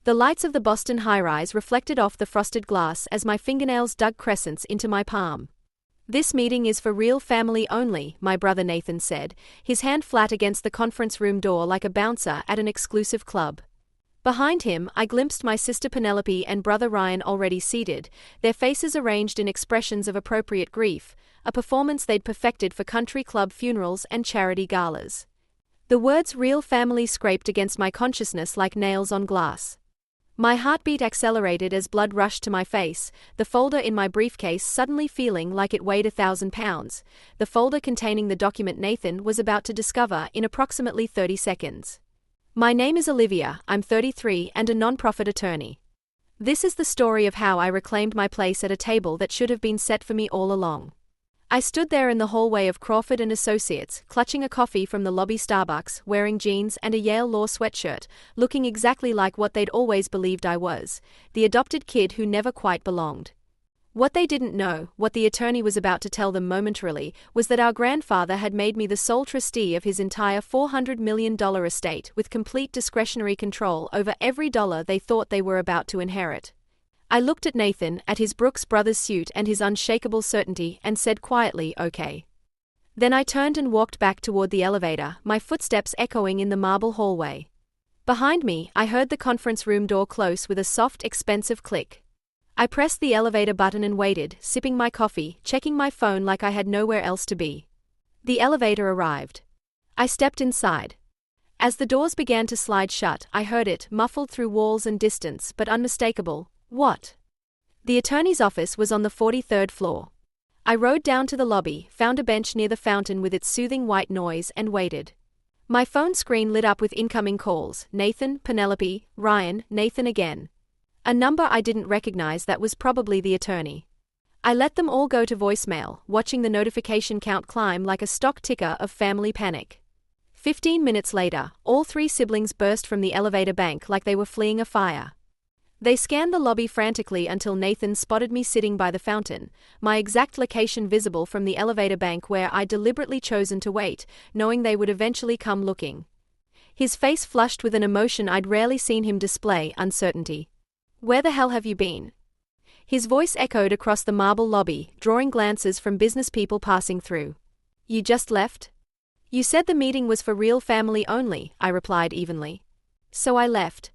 The lights of the Boston high-rise reflected off the frosted glass as my fingernails dug crescents into my palm. "This meeting is for real family only," my brother Nathan said, his hand flat against the conference room door like a bouncer at an exclusive club. Behind him, I glimpsed my sister Penelope and brother Ryan already seated, their faces arranged in expressions of appropriate grief, a performance they'd perfected for country club funerals and charity galas. The words "real family" scraped against my consciousness like nails on glass. My heartbeat accelerated as blood rushed to my face, the folder in my briefcase suddenly feeling like it weighed 1,000 pounds, the folder containing the document Nathan was about to discover in approximately 30 seconds. "My name is Olivia, I'm 33 and a non-profit attorney. This is the story of how I reclaimed my place at a table that should have been set for me all along." I stood there in the hallway of Crawford and Associates, clutching a coffee from the lobby Starbucks, wearing jeans and a Yale Law sweatshirt, looking exactly like what they'd always believed I was, the adopted kid who never quite belonged. What they didn't know, what the attorney was about to tell them momentarily, was that our grandfather had made me the sole trustee of his entire $400 million estate with complete discretionary control over every dollar they thought they were about to inherit. I looked at Nathan, at his Brooks Brothers suit and his unshakable certainty, and said quietly, "Okay." Then I turned and walked back toward the elevator, my footsteps echoing in the marble hallway. Behind me, I heard the conference room door close with a soft, expensive click. I pressed the elevator button and waited, sipping my coffee, checking my phone like I had nowhere else to be. The elevator arrived. I stepped inside. As the doors began to slide shut, I heard it, muffled through walls and distance, but unmistakable. "What?" The attorney's office was on the 43rd floor. I rode down to the lobby, found a bench near the fountain with its soothing white noise, and waited. My phone screen lit up with incoming calls: Nathan, Penelope, Ryan, Nathan again. A number I didn't recognize that was probably the attorney. I let them all go to voicemail, watching the notification count climb like a stock ticker of family panic. 15 minutes later, all three siblings burst from the elevator bank like they were fleeing a fire. They scanned the lobby frantically until Nathan spotted me sitting by the fountain, my exact location visible from the elevator bank where I'd deliberately chosen to wait, knowing they would eventually come looking. His face flushed with an emotion I'd rarely seen him display: uncertainty. "Where the hell have you been?" His voice echoed across the marble lobby, drawing glances from business people passing through. "You just left?" "You said the meeting was for real family only," I replied evenly. "So I left.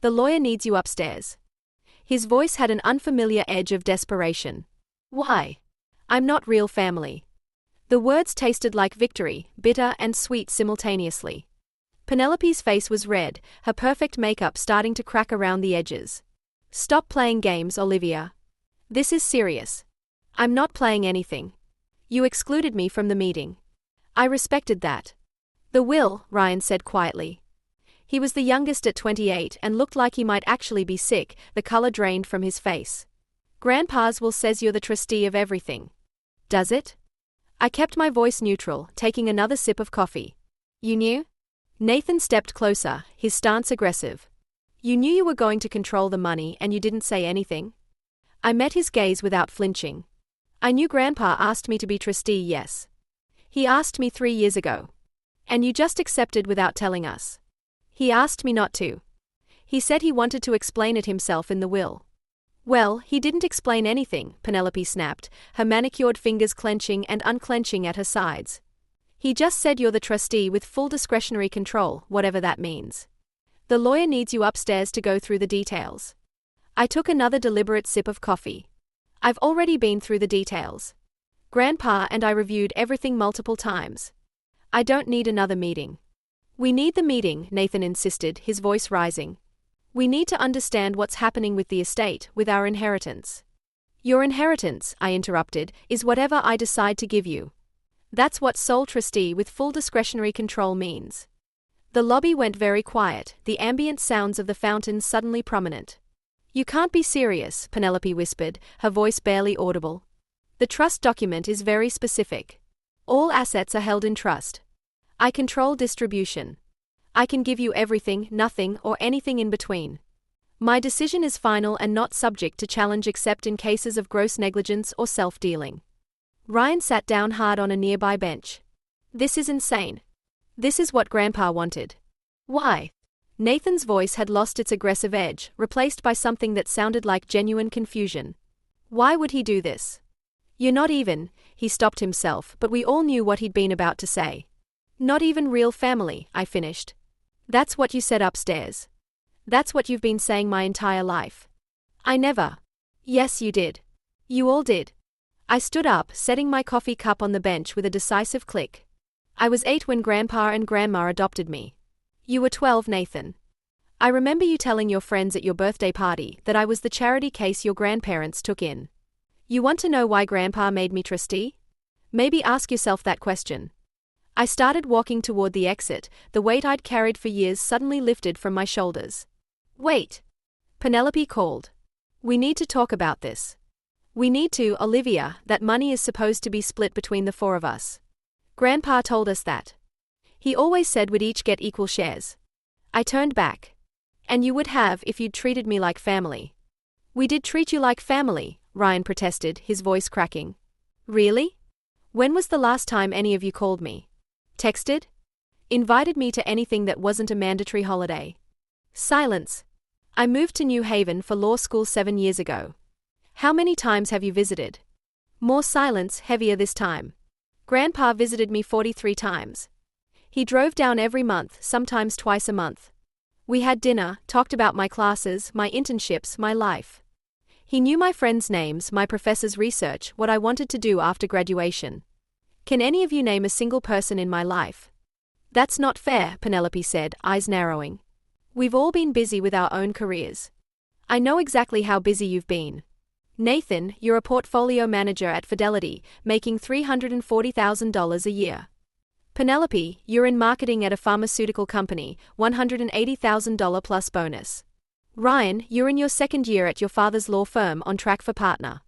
The lawyer needs you upstairs." His voice had an unfamiliar edge of desperation. "Why?" "I'm not real family." The words tasted like victory, bitter and sweet simultaneously. Penelope's face was red, her perfect makeup starting to crack around the edges. "Stop playing games, Olivia. This is serious." "I'm not playing anything. You excluded me from the meeting." "I respected that." "The will," Ryan said quietly. He was the youngest at 28 and looked like he might actually be sick, the color drained from his face. "Grandpa's will says you're the trustee of everything." "Does it?" I kept my voice neutral, taking another sip of coffee. "You knew?" Nathan stepped closer, his stance aggressive. "You knew you were going to control the money and you didn't say anything?" I met his gaze without flinching. "I knew Grandpa asked me to be trustee, yes. He asked me 3 years ago. And you just accepted without telling us." "He asked me not to. He said he wanted to explain it himself in the will." "Well, he didn't explain anything," Penelope snapped, her manicured fingers clenching and unclenching at her sides. "He just said you're the trustee with full discretionary control, whatever that means. The lawyer needs you upstairs to go through the details." I took another deliberate sip of coffee. "I've already been through the details. Grandpa and I reviewed everything multiple times. I don't need another meeting." "We need the meeting," Nathan insisted, his voice rising. "We need to understand what's happening with the estate, with our inheritance." "Your inheritance," I interrupted, "is whatever I decide to give you. That's what sole trustee with full discretionary control means." The lobby went very quiet, the ambient sounds of the fountain suddenly prominent. "You can't be serious," Penelope whispered, her voice barely audible. "The trust document is very specific. All assets are held in trust. I control distribution. I can give you everything, nothing, or anything in between. My decision is final and not subject to challenge except in cases of gross negligence or self-dealing." Ryan sat down hard on a nearby bench. "This is insane. This is what Grandpa wanted." "Why?" Nathan's voice had lost its aggressive edge, replaced by something that sounded like genuine confusion. Why would he do this? You're not even, he stopped himself, but we all knew what he'd been about to say. Not even real family, I finished. That's what you said upstairs. That's what you've been saying my entire life. I never. Yes, you did. You all did. I stood up, setting my coffee cup on the bench with a decisive click. I was 8 when Grandpa and Grandma adopted me. You were 12, Nathan. I remember you telling your friends at your birthday party that I was the charity case your grandparents took in. You want to know why Grandpa made me trustee? Maybe ask yourself that question. I started walking toward the exit, the weight I'd carried for years suddenly lifted from my shoulders. Wait. Penelope called. We need to talk about this. We need to, Olivia, that money is supposed to be split between the 4 of us. Grandpa told us that. He always said we'd each get equal shares. I turned back. And you would have if you'd treated me like family. We did treat you like family, Ryan protested, his voice cracking. Really? When was the last time any of you called me? Texted? Invited me to anything that wasn't a mandatory holiday? Silence. I moved to New Haven for law school 7 years ago. How many times have you visited? More silence, heavier this time. Grandpa visited me 43 times. He drove down every month, sometimes twice a month. We had dinner, talked about my classes, my internships, my life. He knew my friends' names, my professors' research, what I wanted to do after graduation. Can any of you name a single person in my life? That's not fair, Penelope said, eyes narrowing. We've all been busy with our own careers. I know exactly how busy you've been. Nathan, you're a portfolio manager at Fidelity, making $340,000 a year. Penelope, you're in marketing at a pharmaceutical company, $180,000 plus bonus. Ryan, you're in your 2nd year at your father's law firm, on track for partner.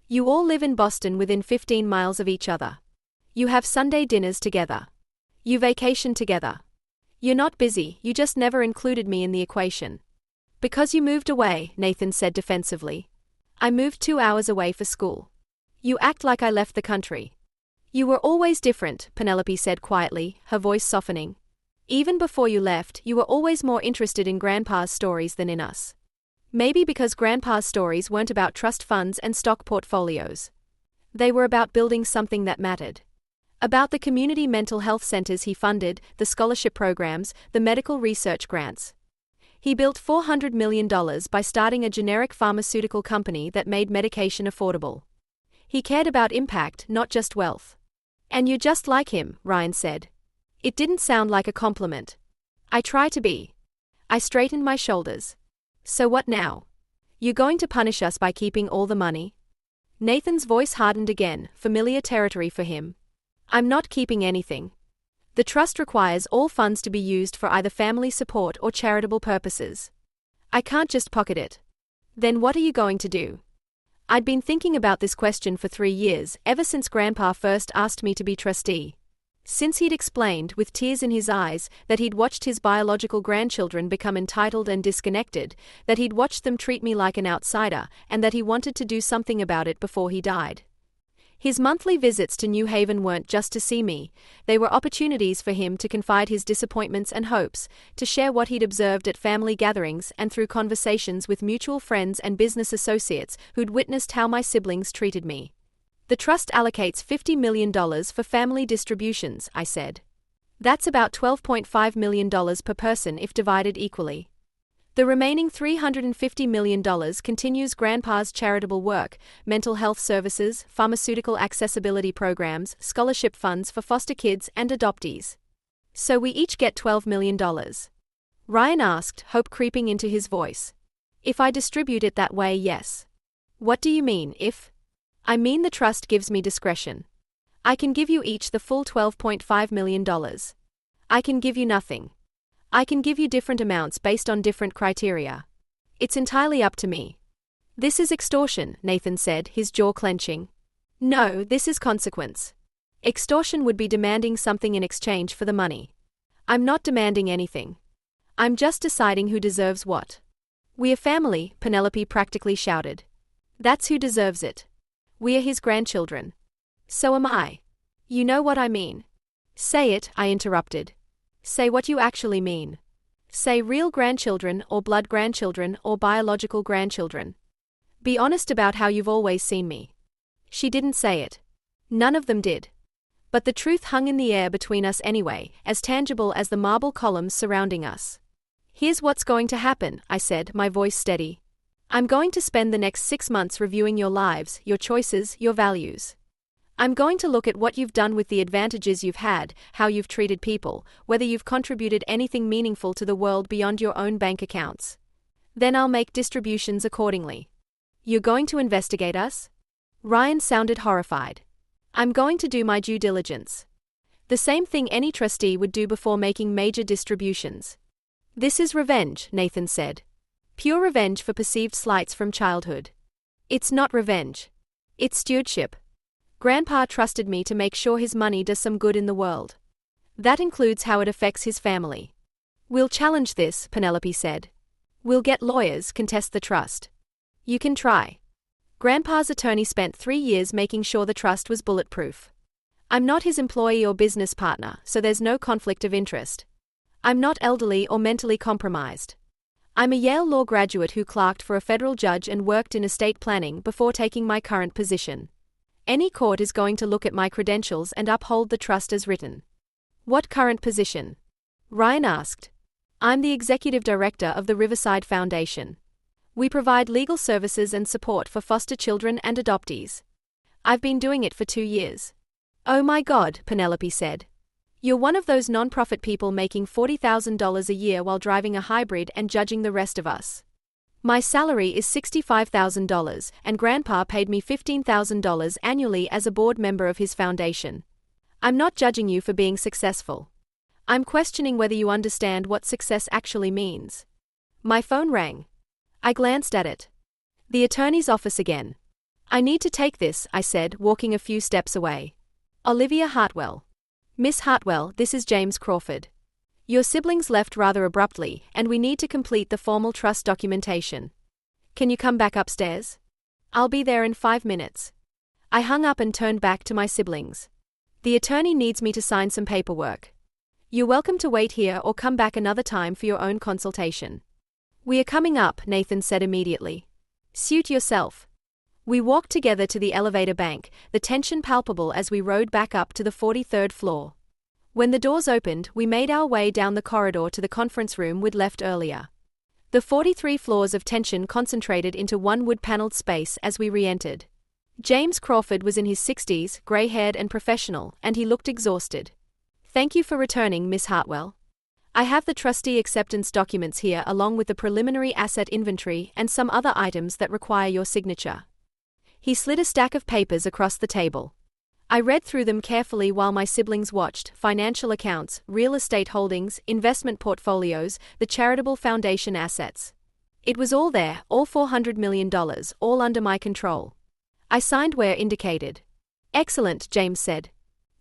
You all live in Boston within 15 miles of each other. You have Sunday dinners together. You vacation together. You're not busy, you just never included me in the equation. Because you moved away, Nathan said defensively. I moved 2 hours away for school. You act like I left the country. You were always different, Penelope said quietly, her voice softening. Even before you left, you were always more interested in Grandpa's stories than in us. Maybe because Grandpa's stories weren't about trust funds and stock portfolios. They were about building something that mattered. About the community mental health centers he funded, the scholarship programs, the medical research grants. He built $400 million by starting a generic pharmaceutical company that made medication affordable. He cared about impact, not just wealth. And you're just like him, Ryan said. It didn't sound like a compliment. I try to be. I straightened my shoulders. So what now? You're going to punish us by keeping all the money? Nathan's voice hardened again, familiar territory for him. I'm not keeping anything. The trust requires all funds to be used for either family support or charitable purposes. I can't just pocket it. Then what are you going to do? I'd been thinking about this question for 3 years, ever since Grandpa first asked me to be trustee. Since he'd explained, with tears in his eyes, that he'd watched his biological grandchildren become entitled and disconnected, that he'd watched them treat me like an outsider, and that he wanted to do something about it before he died. His monthly visits to New Haven weren't just to see me, they were opportunities for him to confide his disappointments and hopes, to share what he'd observed at family gatherings and through conversations with mutual friends and business associates who'd witnessed how my siblings treated me. The trust allocates $50 million for family distributions, I said. That's about $12.5 million per person if divided equally. The remaining $350 million continues Grandpa's charitable work, mental health services, pharmaceutical accessibility programs, scholarship funds for foster kids and adoptees. So we each get $12 million. Ryan asked, hope creeping into his voice. If I distribute it that way, yes. What do you mean, if? I mean the trust gives me discretion. I can give you each the full $12.5 million. I can give you nothing. I can give you different amounts based on different criteria. It's entirely up to me. This is extortion, Nathan said, his jaw clenching. No, this is consequence. Extortion would be demanding something in exchange for the money. I'm not demanding anything. I'm just deciding who deserves what. We're family, Penelope practically shouted. That's who deserves it. We're his grandchildren. So am I. You know what I mean. Say it, I interrupted. Say what you actually mean. Say real grandchildren or blood grandchildren or biological grandchildren. Be honest about how you've always seen me. She didn't say it. None of them did. But the truth hung in the air between us anyway, as tangible as the marble columns surrounding us. Here's what's going to happen, I said, my voice steady. I'm going to spend the next 6 months reviewing your lives, your choices, your values. I'm going to look at what you've done with the advantages you've had, how you've treated people, whether you've contributed anything meaningful to the world beyond your own bank accounts. Then I'll make distributions accordingly. You're going to investigate us? Ryan sounded horrified. I'm going to do my due diligence. The same thing any trustee would do before making major distributions. This is revenge, Nathan said. Pure revenge for perceived slights from childhood. It's not revenge. It's stewardship. Grandpa trusted me to make sure his money does some good in the world. That includes how it affects his family. We'll challenge this, Penelope said. We'll get lawyers, contest the trust. You can try. Grandpa's attorney spent 3 years making sure the trust was bulletproof. I'm not his employee or business partner, so there's no conflict of interest. I'm not elderly or mentally compromised. I'm a Yale law graduate who clerked for a federal judge and worked in estate planning before taking my current position. Any court is going to look at my credentials and uphold the trust as written. What current position? Ryan asked. I'm the executive director of the Riverside Foundation. We provide legal services and support for foster children and adoptees. I've been doing it for 2 years. Oh my God, Penelope said. You're one of those non-profit people making $40,000 a year while driving a hybrid and judging the rest of us. My salary is $65,000, and Grandpa paid me $15,000 annually as a board member of his foundation. I'm not judging you for being successful. I'm questioning whether you understand what success actually means. My phone rang. I glanced at it. The attorney's office again. I need to take this, I said, walking a few steps away. Olivia Hartwell. Miss Hartwell, this is James Crawford. Your siblings left rather abruptly, and we need to complete the formal trust documentation. Can you come back upstairs? I'll be there in 5 minutes. I hung up and turned back to my siblings. The attorney needs me to sign some paperwork. You're welcome to wait here or come back another time for your own consultation. We are coming up, Nathan said immediately. Suit yourself. We walked together to the elevator bank, the tension palpable as we rode back up to the 43rd floor. When the doors opened, we made our way down the corridor to the conference room we'd left earlier. The 43 floors of tension concentrated into one wood-paneled space as we re-entered. James Crawford was in his 60s, grey-haired and professional, and he looked exhausted. Thank you for returning, Miss Hartwell. I have the trustee acceptance documents here along with the preliminary asset inventory and some other items that require your signature. He slid a stack of papers across the table. I read through them carefully while my siblings watched: financial accounts, real estate holdings, investment portfolios, the charitable foundation assets. It was all there, all $400 million, all under my control. I signed where indicated. Excellent, James said.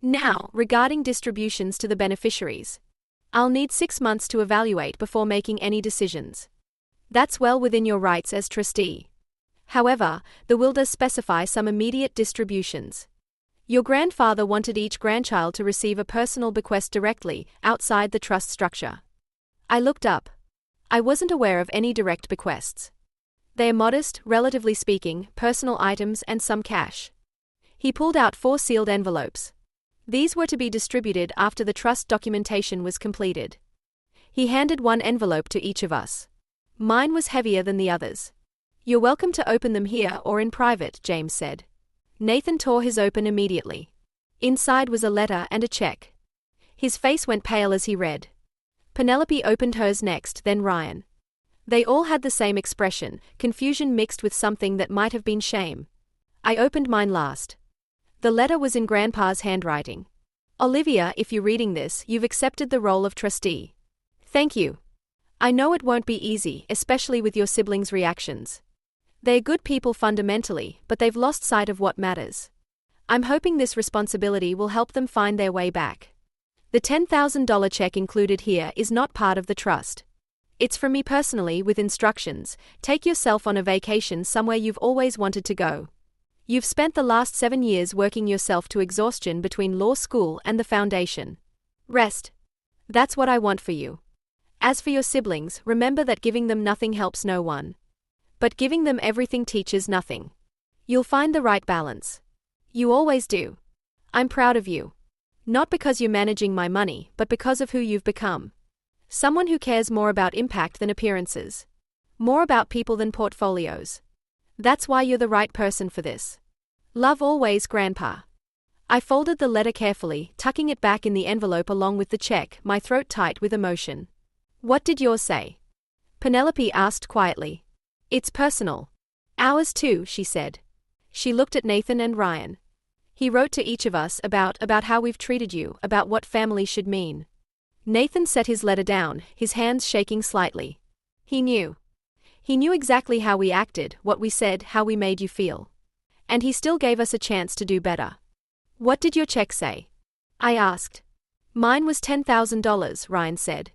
Now, regarding distributions to the beneficiaries. I'll need 6 months to evaluate before making any decisions. That's well within your rights as trustee. However, the will does specify some immediate distributions. Your grandfather wanted each grandchild to receive a personal bequest directly, outside the trust structure. I looked up. I wasn't aware of any direct bequests. They are modest, relatively speaking, personal items and some cash. He pulled out 4 sealed envelopes. These were to be distributed after the trust documentation was completed. He handed one envelope to each of us. Mine was heavier than the others. You're welcome to open them here or in private, James said. Nathan tore his open immediately. Inside was a letter and a check. His face went pale as he read. Penelope opened hers next, then Ryan. They all had the same expression, confusion mixed with something that might have been shame. I opened mine last. The letter was in Grandpa's handwriting. Olivia, if you're reading this, you've accepted the role of trustee. Thank you. I know it won't be easy, especially with your siblings' reactions. They're good people fundamentally, but they've lost sight of what matters. I'm hoping this responsibility will help them find their way back. The $10,000 check included here is not part of the trust. It's from me personally with instructions: take yourself on a vacation somewhere you've always wanted to go. You've spent the last 7 years working yourself to exhaustion between law school and the foundation. Rest. That's what I want for you. As for your siblings, remember that giving them nothing helps no one. But giving them everything teaches nothing. You'll find the right balance. You always do. I'm proud of you. Not because you're managing my money, but because of who you've become. Someone who cares more about impact than appearances. More about people than portfolios. That's why you're the right person for this. Love always, Grandpa. I folded the letter carefully, tucking it back in the envelope along with the check, my throat tight with emotion. What did yours say? Penelope asked quietly. It's personal. Ours too, she said. She looked at Nathan and Ryan. He wrote to each of us about how we've treated you, about what family should mean. Nathan set his letter down, his hands shaking slightly. He knew. He knew exactly how we acted, what we said, how we made you feel. And he still gave us a chance to do better. What did your check say? I asked. Mine was $10,000, Ryan said.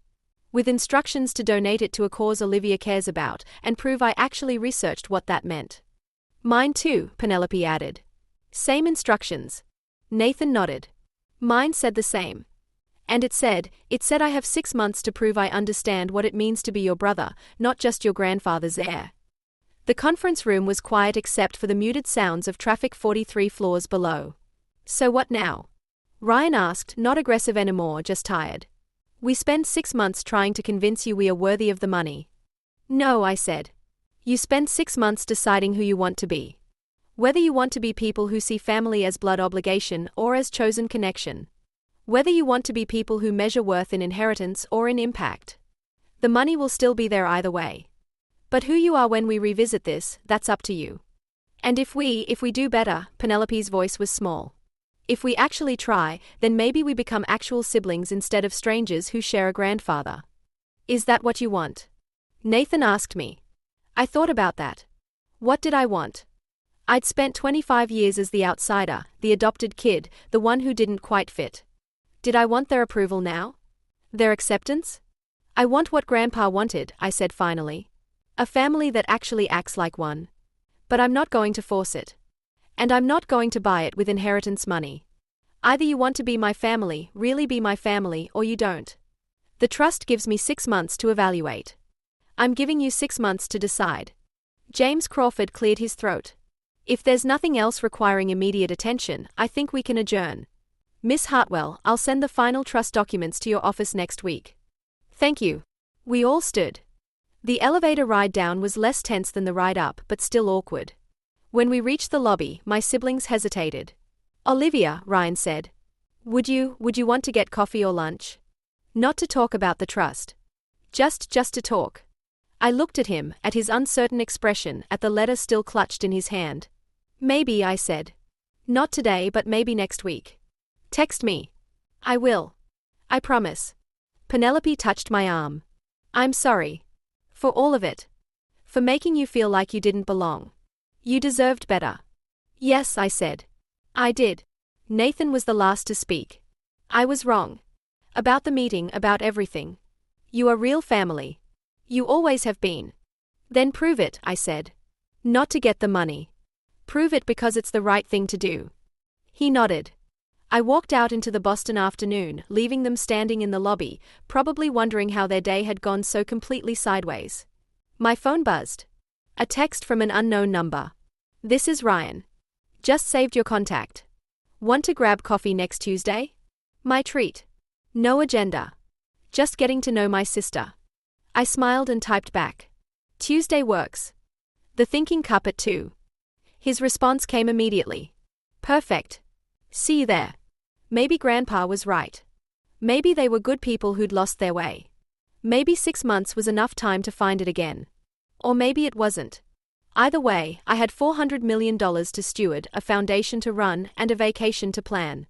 With instructions to donate it to a cause Olivia cares about, and prove I actually researched what that meant. Mine too, Penelope added. Same instructions. Nathan nodded. Mine said the same. And it said I have 6 months to prove I understand what it means to be your brother, not just your grandfather's heir. The conference room was quiet except for the muted sounds of traffic 43 floors below. So what now? Ryan asked, not aggressive anymore, just tired. We spent 6 months trying to convince you we are worthy of the money. No, I said. You spent 6 months deciding who you want to be. Whether you want to be people who see family as blood obligation or as chosen connection. Whether you want to be people who measure worth in inheritance or in impact. The money will still be there either way. But who you are when we revisit this, that's up to you. And if we do better, Penelope's voice was small. If we actually try, then maybe we become actual siblings instead of strangers who share a grandfather. Is that what you want? Nathan asked me. I thought about that. What did I want? I'd spent 25 years as the outsider, the adopted kid, the one who didn't quite fit. Did I want their approval now? Their acceptance? I want what Grandpa wanted, I said finally. A family that actually acts like one. But I'm not going to force it. And I'm not going to buy it with inheritance money. Either you want to be my family, really be my family, or you don't. The trust gives me 6 months to evaluate. I'm giving you 6 months to decide. James Crawford cleared his throat. If there's nothing else requiring immediate attention, I think we can adjourn. Miss Hartwell, I'll send the final trust documents to your office next week. Thank you. We all stood. The elevator ride down was less tense than the ride up, but still awkward. When we reached the lobby, my siblings hesitated. Olivia, Ryan said. Would you want to get coffee or lunch? Not to talk about the trust. Just to talk. I looked at him, at his uncertain expression, at the letter still clutched in his hand. Maybe, I said. Not today, but maybe next week. Text me. I will. I promise. Penelope touched my arm. I'm sorry. For all of it. For making you feel like you didn't belong. You deserved better. Yes, I said. I did. Nathan was the last to speak. I was wrong. About the meeting, about everything. You are real family. You always have been. Then prove it, I said. Not to get the money. Prove it because it's the right thing to do. He nodded. I walked out into the Boston afternoon, leaving them standing in the lobby, probably wondering how their day had gone so completely sideways. My phone buzzed. A text from an unknown number. This is Ryan. Just saved your contact. Want to grab coffee next Tuesday? My treat. No agenda. Just getting to know my sister. I smiled and typed back. Tuesday works. The thinking cup at 2. His response came immediately. Perfect. See you there. Maybe Grandpa was right. Maybe they were good people who'd lost their way. Maybe 6 months was enough time to find it again. Or maybe it wasn't. Either way, I had $400 million to steward, a foundation to run, and a vacation to plan.